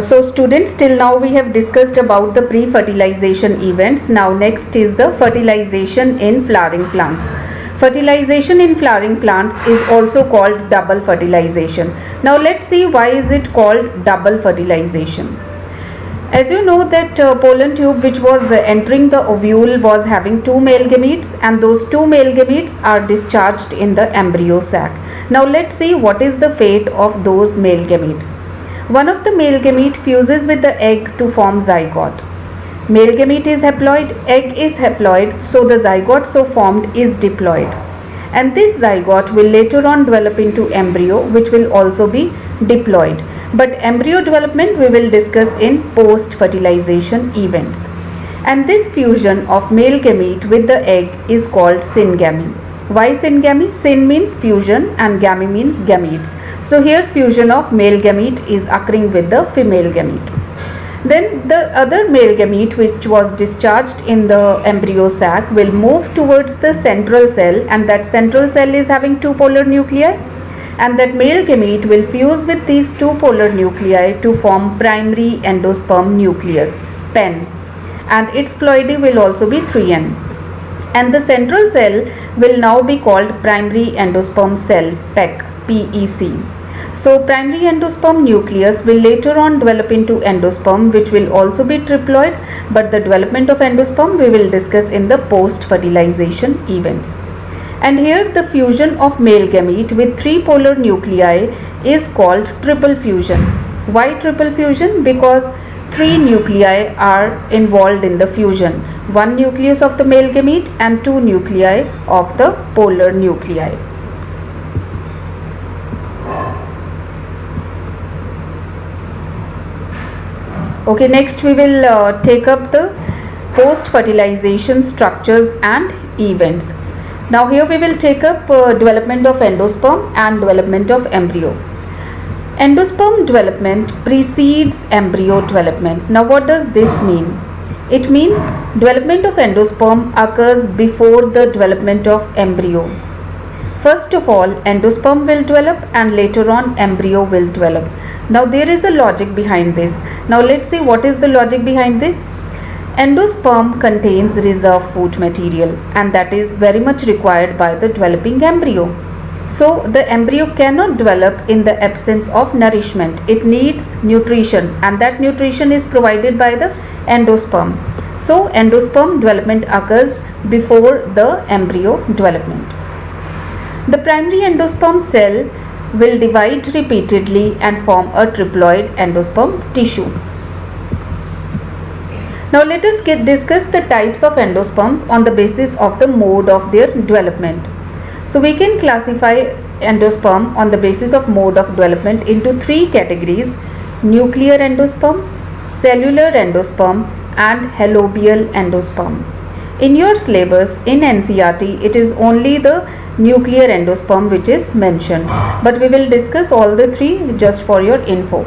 So students, till now we have discussed about the pre-fertilization events. Now next is the fertilization in flowering plants. Fertilization in flowering plants is also called double fertilization. Now let's see why is it called double fertilization. As you know that pollen tube which was entering the ovule was having two male gametes, and those two male gametes are discharged in the embryo sac. Now let's see what is the fate of those male gametes. One of the male gamete fuses with the egg to form zygote. Male gamete is haploid, egg is haploid, so the zygote so formed is diploid. And this zygote will later on develop into embryo, which will also be diploid. But embryo development we will discuss in post-fertilization events. And this fusion of male gamete with the egg is called syngamy. Why syngamy? Syn means fusion and gamy means gametes. So here fusion of male gamete is occurring with the female gamete. Then the other male gamete which was discharged in the embryo sac will move towards the central cell, and that central cell is having two polar nuclei, and that male gamete will fuse with these two polar nuclei to form primary endosperm nucleus, PEN, and its ploidy will also be 3N. And the central cell will now be called primary endosperm cell, PEC. So primary endosperm nucleus will later on develop into endosperm, which will also be triploid, but the development of endosperm we will discuss in the post-fertilization events. And here the fusion of male gamete with three polar nuclei is called triple fusion. Why triple fusion? Because three nuclei are involved in the fusion. One nucleus of the male gamete and two nuclei of the polar nuclei. Okay, next we will take up the post-fertilization structures and events. Now here we will take up development of endosperm and development of embryo. Endosperm development precedes embryo development. Now what does this mean? It means development of endosperm occurs before the development of embryo. First of all, endosperm will develop and later on embryo will develop. Now there is a logic behind this. Now let's see what is the logic behind this. Endosperm contains reserve food material, and that is very much required by the developing embryo. So the embryo cannot develop in the absence of nourishment. It needs nutrition, and that nutrition is provided by the endosperm. So endosperm development occurs before the embryo development. The primary endosperm cell will divide repeatedly and form a triploid endosperm tissue. Now let us discuss the types of endosperms on the basis of the mode of their development. So we can classify endosperm on the basis of mode of development into three categories: nuclear endosperm, cellular endosperm and halobial endosperm. In your syllabus in NCERT, it is only the nuclear endosperm which is mentioned, but we will discuss all the three just for your info.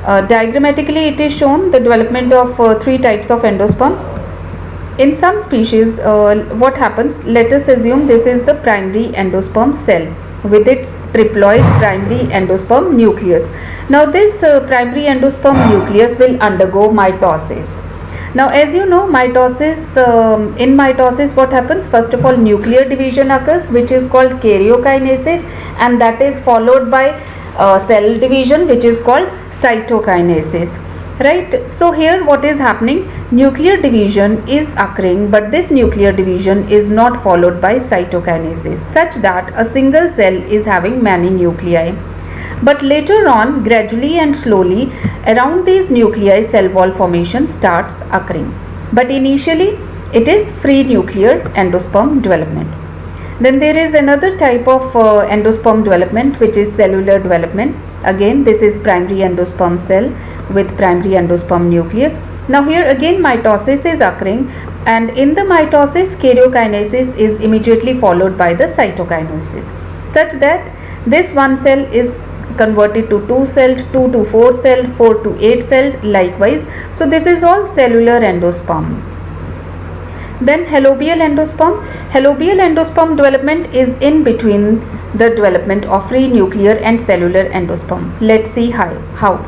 Diagrammatically it is shown the development of three types of endosperm. In some species what happens, let us assume this is the primary endosperm cell with its triploid primary endosperm nucleus. Now this primary endosperm nucleus will undergo mitosis. Now as you know, mitosis, in mitosis what happens? First of all, nuclear division occurs, which is called karyokinesis, and that is followed by cell division, which is called cytokinesis. Right? So here what is happening? Nuclear division is occurring, but this nuclear division is not followed by cytokinesis, such that a single cell is having many nuclei. But later on, gradually and slowly, around these nuclei cell wall formation starts occurring. But initially it is free nuclear endosperm development. Then there is another type of endosperm development, which is cellular development. Again, this is primary endosperm cell with primary endosperm nucleus. Now here again mitosis is occurring, and in the mitosis karyokinesis is immediately followed by the cytokinesis, such that this one cell is converted to 2 cell, 2 to 4 cell, 4 to 8 cell, likewise. So this is all cellular endosperm. Then halobial endosperm. Halobial endosperm development is in between the development of free nuclear and cellular endosperm. Let's see how.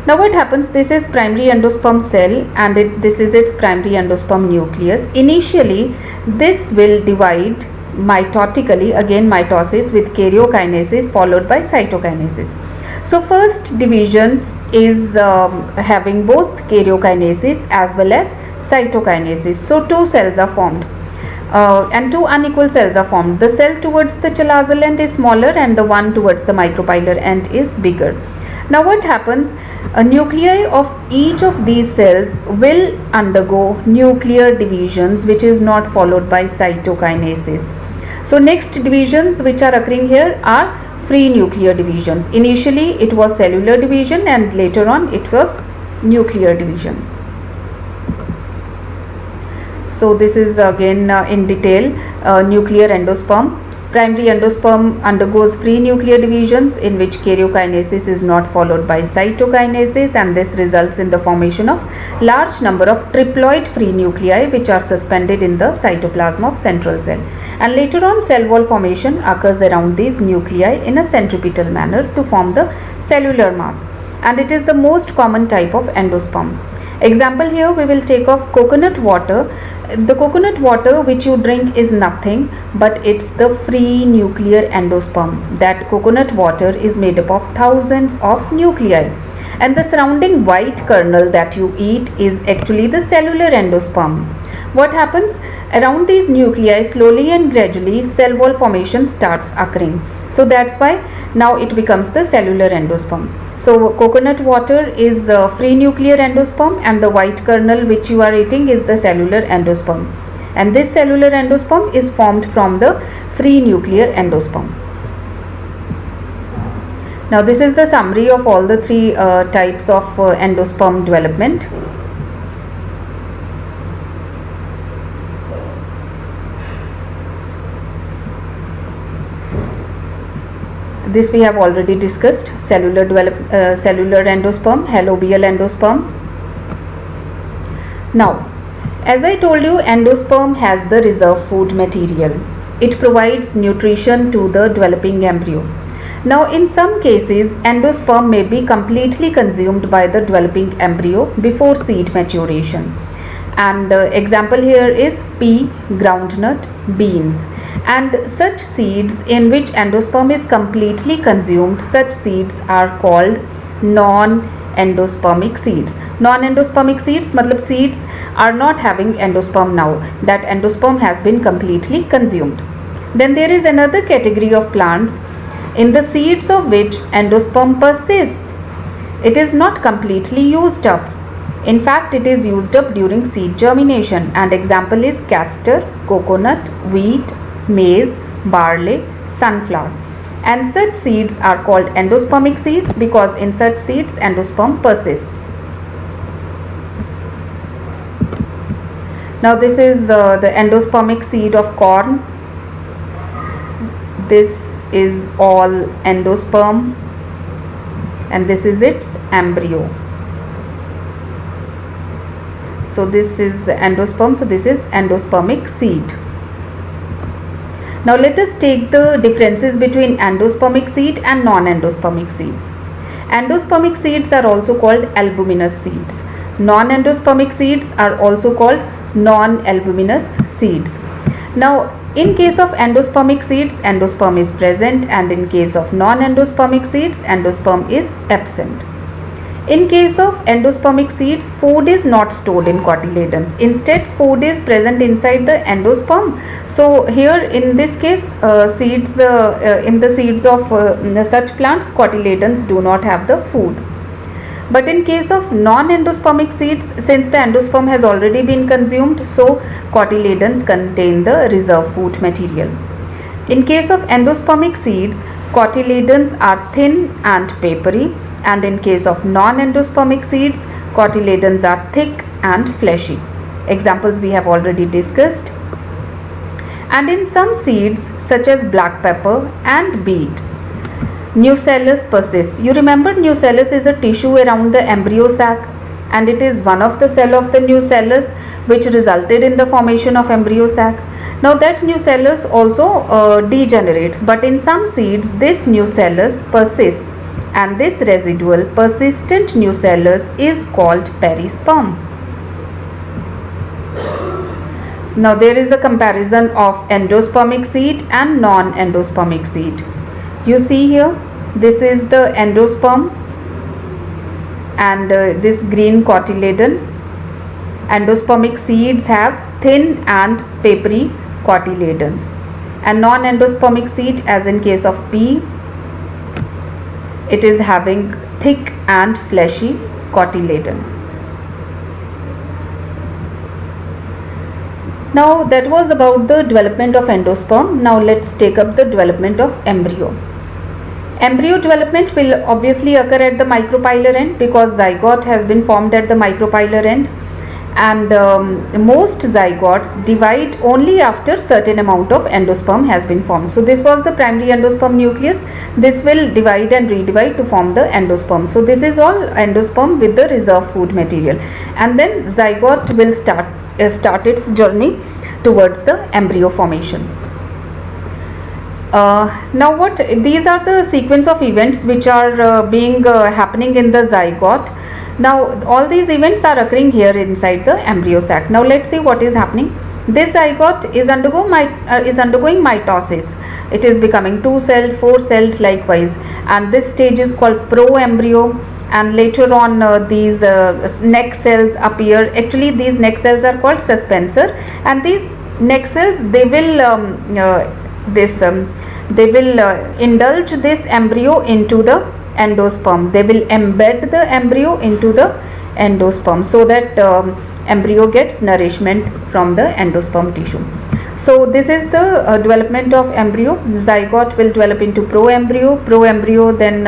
Now what happens, this is primary endosperm cell and this is its primary endosperm nucleus. Initially this will divide mitotically, again mitosis with karyokinesis followed by cytokinesis. So first division is having both karyokinesis as well as cytokinesis. So two cells are formed and two unequal cells are formed. The cell towards the chalazal end is smaller and the one towards the micropilar end is bigger. Now what happens, a nuclei of each of these cells will undergo nuclear divisions which is not followed by cytokinesis. So next divisions which are occurring here are free nuclear divisions. Initially it was cellular division and later on it was nuclear division. So this is again in detail nuclear endosperm. Primary endosperm undergoes free nuclear divisions in which karyokinesis is not followed by cytokinesis, and this results in the formation of large number of triploid free nuclei which are suspended in the cytoplasm of central cell. And later on cell wall formation occurs around these nuclei in a centripetal manner to form the cellular mass, and it is the most common type of endosperm. Example here we will take of coconut water. The coconut water which you drink is nothing but it's the free nuclear endosperm. That coconut water is made up of thousands of nuclei, and the surrounding white kernel that you eat is actually the cellular endosperm. What happens, around these nuclei slowly and gradually cell wall formation starts occurring. So that's why now it becomes the cellular endosperm. So coconut water is free nuclear endosperm and the white kernel which you are eating is the cellular endosperm, and this cellular endosperm is formed from the free nuclear endosperm. Now this is the summary of all the three types of endosperm development. This we have already discussed: cellular endosperm, halobial endosperm. Now, as I told you, endosperm has the reserve food material. It provides nutrition to the developing embryo. Now, in some cases, endosperm may be completely consumed by the developing embryo before seed maturation. And example here is pea, groundnut, beans. And such seeds in which endosperm is completely consumed, such seeds are called non-endospermic seeds. Non-endospermic seeds matlab seeds are not having endosperm now, that endosperm has been completely consumed. Then there is another category of plants in the seeds of which endosperm persists. It is not completely used up. In fact, it is used up during seed germination, and example is castor, coconut, wheat, maize, barley, sunflower. And such seeds are called endospermic seeds because in such seeds endosperm persists. Now this is the endospermic seed of corn. This is all endosperm and this is its embryo. So this is endosperm, so this is endospermic seed. Now let us take the differences between endospermic seed and non-endospermic seeds. Endospermic seeds are also called albuminous seeds. Non-endospermic seeds are also called non-albuminous seeds. Now in case of endospermic seeds, endosperm is present, and in case of non-endospermic seeds, endosperm is absent. In case of endospermic seeds, food is not stored in cotyledons. Instead, food is present inside the endosperm. So here in this case, in the seeds of such plants, cotyledons do not have the food. But in case of non-endospermic seeds, since the endosperm has already been consumed, so cotyledons contain the reserve food material. In case of endospermic seeds, cotyledons are thin and papery, and in case of non-endospermic seeds, cotyledons are thick and fleshy. Examples we have already discussed. And in some seeds such as black pepper and beet, nucellus persists. You remember nucellus is a tissue around the embryo sac, and it is one of the cell of the nucellus which resulted in the formation of embryo sac. Now that nucellus also degenerates, but in some seeds this nucellus persists and this residual persistent nucellus is called perisperm. Now there is a comparison of endospermic seed and non-endospermic seed. You see here, this is the endosperm and this green cotyledon. Endospermic seeds have thin and papery cotyledons, and non-endospermic seed, as in case of pea, it is having thick and fleshy cotyledon. Now that was about the development of endosperm. Now let's take up the development of embryo. Embryo development will obviously occur at the micropylar end because zygote has been formed at the micropylar end, and most zygotes divide only after certain amount of endosperm has been formed. So this was the primary endosperm nucleus. This will divide and redivide to form the endosperm. So this is all endosperm with the reserve food material, and then zygote will start its journey towards the embryo formation. Now what these are the sequence of events which are happening in the zygote. Now all these events are occurring here inside the embryo sac. Now let's see what is happening. This zygote is undergoing mitosis. It is becoming 2-celled, 4-celled likewise, and this stage is called pro-embryo, and later on these neck cells appear. Actually these neck cells are called suspensor, and these neck cells, they will indulge this embryo into the endosperm. They will embed the embryo into the endosperm so that embryo gets nourishment from the endosperm tissue. So this is the development of embryo. Zygote will develop into pro-embryo. Pro-embryo then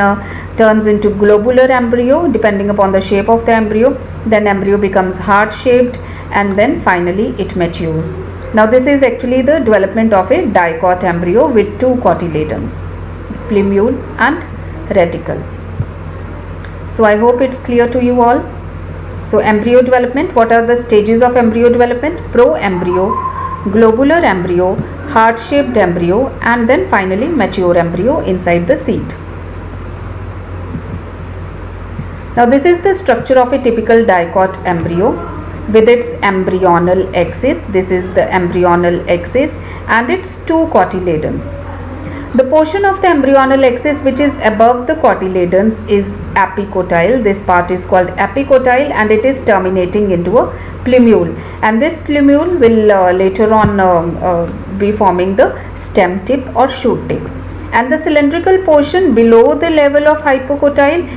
turns into globular embryo depending upon the shape of the embryo. Then embryo becomes heart shaped, and then finally it matures. Now this is actually the development of a dicot embryo with two cotyledons, plumule and reticle. So I hope it's clear to you all. So embryo development, what are the stages of embryo development? Pro-embryo, globular embryo, heart-shaped embryo, and then finally mature embryo inside the seed. Now this is the structure of a typical dicot embryo with its embryonal axis. This is the embryonal axis and its two cotyledons. The portion of the embryonal axis which is above the cotyledons is apicotyle. This part is called apicotyle, and it is terminating into a plumule, and this plumule will later on be forming the stem tip or shoot tip. And the cylindrical portion below the level of hypocotyle,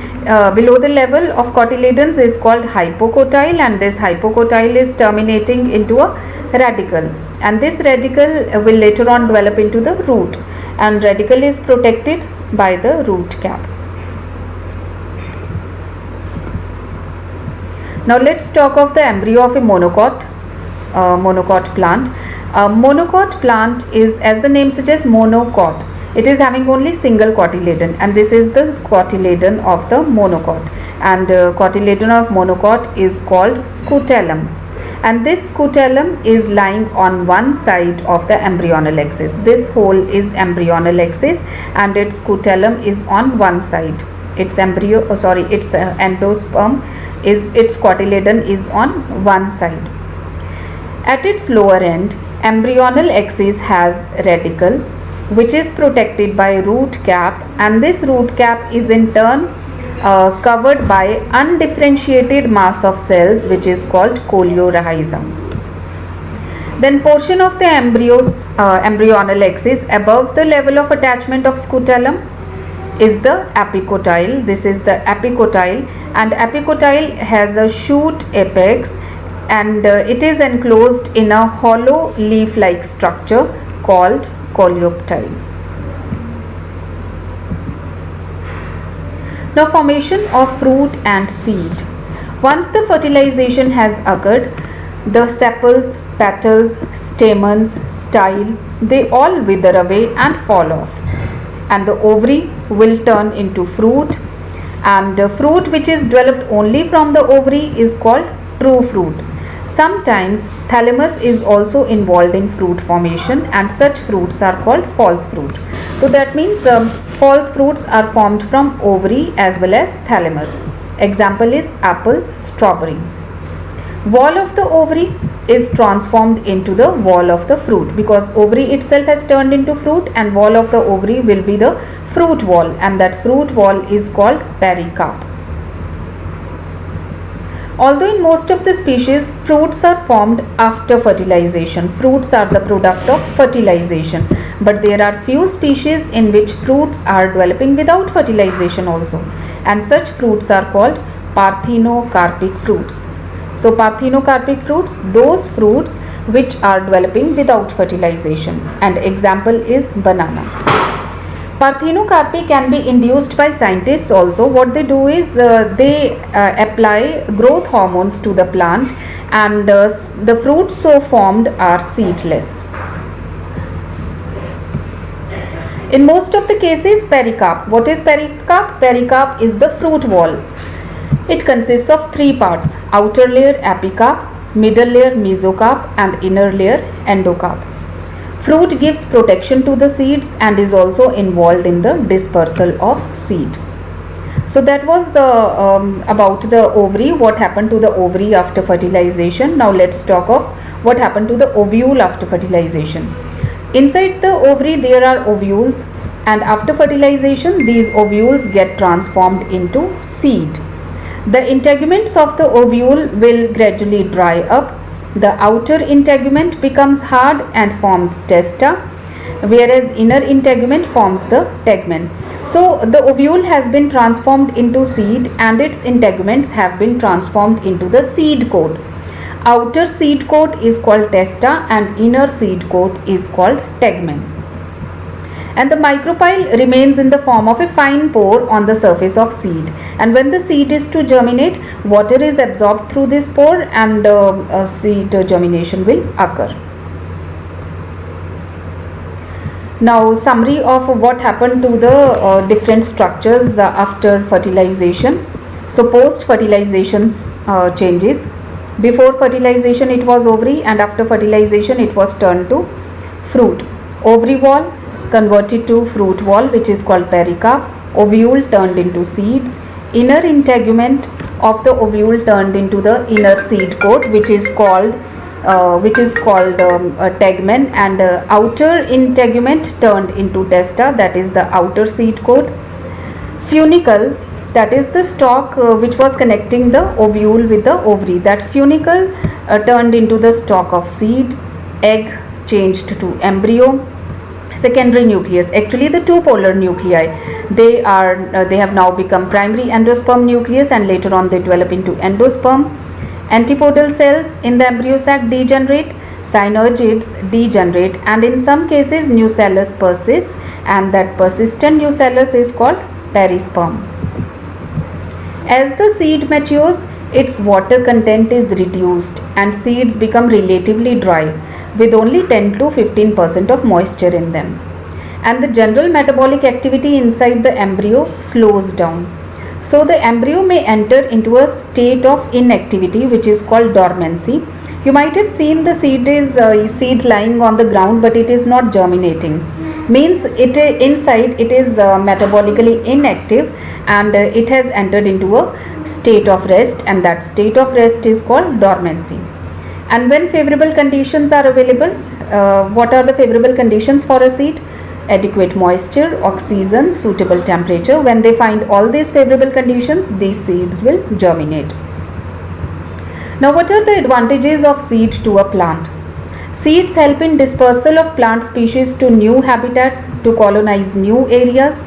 below the level of cotyledons, is called hypocotyle, and this hypocotyle is terminating into a radicle, and this radicle will later on develop into the root, and radicle is protected by the root cap. Now let's talk of the embryo of a monocot plant. Monocot plant is, as the name suggests, monocot. It is having only single cotyledon, and this is the cotyledon of the monocot, and cotyledon of monocot is called scutellum, and this scutellum is lying on one side of the embryonal axis. This hole is embryonal axis and its scutellum is on one side. Its endosperm is, its cotyledon is on one side. At its lower end, embryonal axis has radicle which is protected by root cap, and this root cap is in turn covered by undifferentiated mass of cells which is called choriorhizome. Then portion of the embryonal axis above the level of attachment of scutellum is the apicotyle. This is the apicotyle, and apicotyle has a shoot apex, and it is enclosed in a hollow leaf like structure called coleoptile. Now formation of fruit and seed. Once the fertilization has occurred, the sepals, petals, stamens, style, they all wither away and fall off, and the ovary will turn into fruit, and fruit which is developed only from the ovary is called true fruit. Sometimes thalamus is also involved in fruit formation, and such fruits are called false fruit. So that means False fruits are formed from ovary as well as thalamus. Example is apple, strawberry. Wall of the ovary is transformed into the wall of the fruit, because ovary itself has turned into fruit, and wall of the ovary will be the fruit wall, and that fruit wall is called pericarp. Although in most of the species fruits are formed after fertilization, fruits are the product of fertilization, but there are few species in which fruits are developing without fertilization also, and such fruits are called parthenocarpic fruits. So parthenocarpic fruits, those fruits which are developing without fertilization, and example is banana. Parthenocarpy can be induced by scientists also. What they do is they apply growth hormones to the plant, and the fruits so formed are seedless. In most of the cases, pericarp. What is pericarp? Pericarp is the fruit wall. It consists of three parts: outer layer epicarp, middle layer mesocarp, and inner layer endocarp. Fruit gives protection to the seeds and is also involved in the dispersal of seed. So that was about the ovary, what happened to the ovary after fertilization. Now let's talk of what happened to the ovule after fertilization. Inside the ovary there are ovules, and after fertilization these ovules get transformed into seed. The integuments of the ovule will gradually dry up. The outer integument becomes hard and forms testa, whereas inner integument forms the tegmen. So the ovule has been transformed into seed, and its integuments have been transformed into the seed coat. Outer seed coat is called testa and inner seed coat is called tegmen. And the micropyle remains in the form of a fine pore on the surface of seed, and when the seed is to germinate, water is absorbed through this pore, and seed germination will occur. Now summary of what happened to the different structures after fertilization. So post fertilization changes. Before fertilization it was ovary, and after fertilization it was turned to fruit. Ovary wall converted to fruit wall, which is called pericarp. Ovule turned into seeds. Inner integument of the ovule turned into the inner seed coat, which is called tegmen, and outer integument turned into testa, that is the outer seed coat. Funicle, that is the stalk which was connecting the ovule with the ovary, that funicle turned into the stalk of seed. Egg changed to embryo. Secondary nucleus, actually the two polar nuclei, they have now become primary endosperm nucleus, and later on they develop into endosperm. Antipodal cells in the embryo sac degenerate, synergids degenerate, and in some cases nucellus persists, and that persistent nucellus is called perisperm. As the seed matures, its water content is reduced and seeds become relatively dry, with only 10 to 15% of moisture in them, and the general metabolic activity inside the embryo slows down. So the embryo may enter into a state of inactivity, which is called dormancy. You might have seen the seed lying on the ground, but it is not germinating. Means inside it is metabolically inactive, and it has entered into a state of rest, and that state of rest is called dormancy. And when favorable conditions are available, what are the favorable conditions for a seed? Adequate moisture, oxygen, suitable temperature. When they find all these favorable conditions, these seeds will germinate. Now, what are the advantages of seed to a plant? Seeds help in dispersal of plant species to new habitats, to colonize new areas.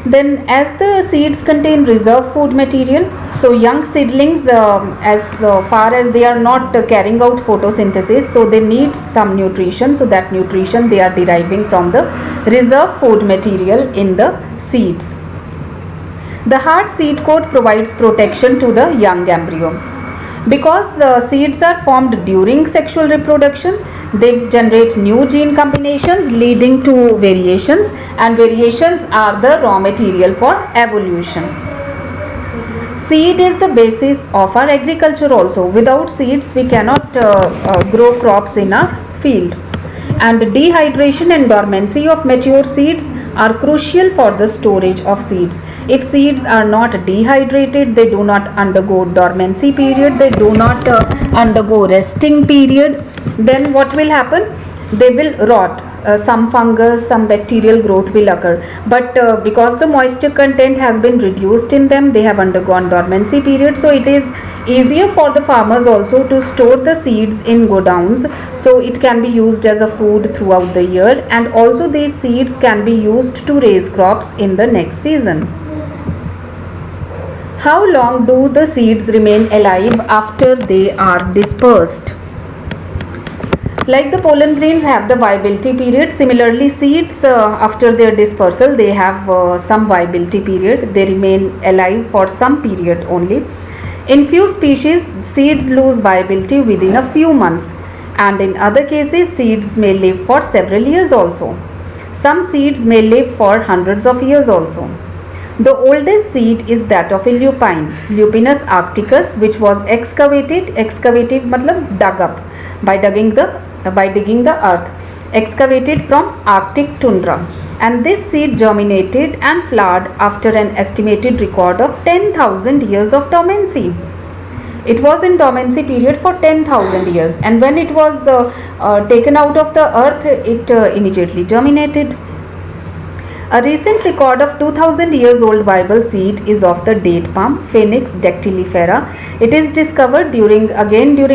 Then, as the seeds contain reserve food material, so young seedlings, as far as they are not carrying out photosynthesis, so they need some nutrition. So that nutrition they are deriving from the reserve food material in the seeds. The hard seed coat provides protection to the young embryo. Because seeds are formed during sexual reproduction, they generate new gene combinations leading to variations, and variations are the raw material for evolution. Seed is the basis of our agriculture also. Without seeds we cannot grow crops in our field. And dehydration and dormancy of mature seeds are crucial for the storage of seeds. If seeds are not dehydrated, they do not undergo dormancy period, they do not undergo resting period, then what will happen? They will rot. Some fungus, some bacterial growth will occur, but because the moisture content has been reduced in them, they have undergone dormancy period, so it is easier for the farmers also to store the seeds in godowns, so it can be used as a food throughout the year, and also these seeds can be used to raise crops in the next season. How long do the seeds remain alive after they are dispersed? Like the pollen grains have the viability period, similarly seeds after their dispersal, they have some viability period. They remain alive for some period only. In few species, seeds lose viability within a few months, and in other cases, seeds may live for several years also. Some seeds may live for hundreds of years also. The oldest seed is that of a lupine, Lupinus arcticus, which was excavated matlab dug up by digging the earth, excavated from Arctic tundra, and this seed germinated and flowered after an estimated record of 10,000 years of dormancy. It was in dormancy period for 10,000 years, and when it was taken out of the earth, it immediately germinated. A recent record of 2000 years old viable seed is of the date palm, Phoenix dactylifera. It is discovered during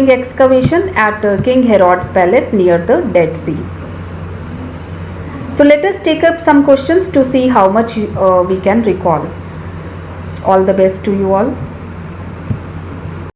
excavation at King Herod's palace near the Dead Sea. So let us take up some questions to see how much we can recall. All the best to you all.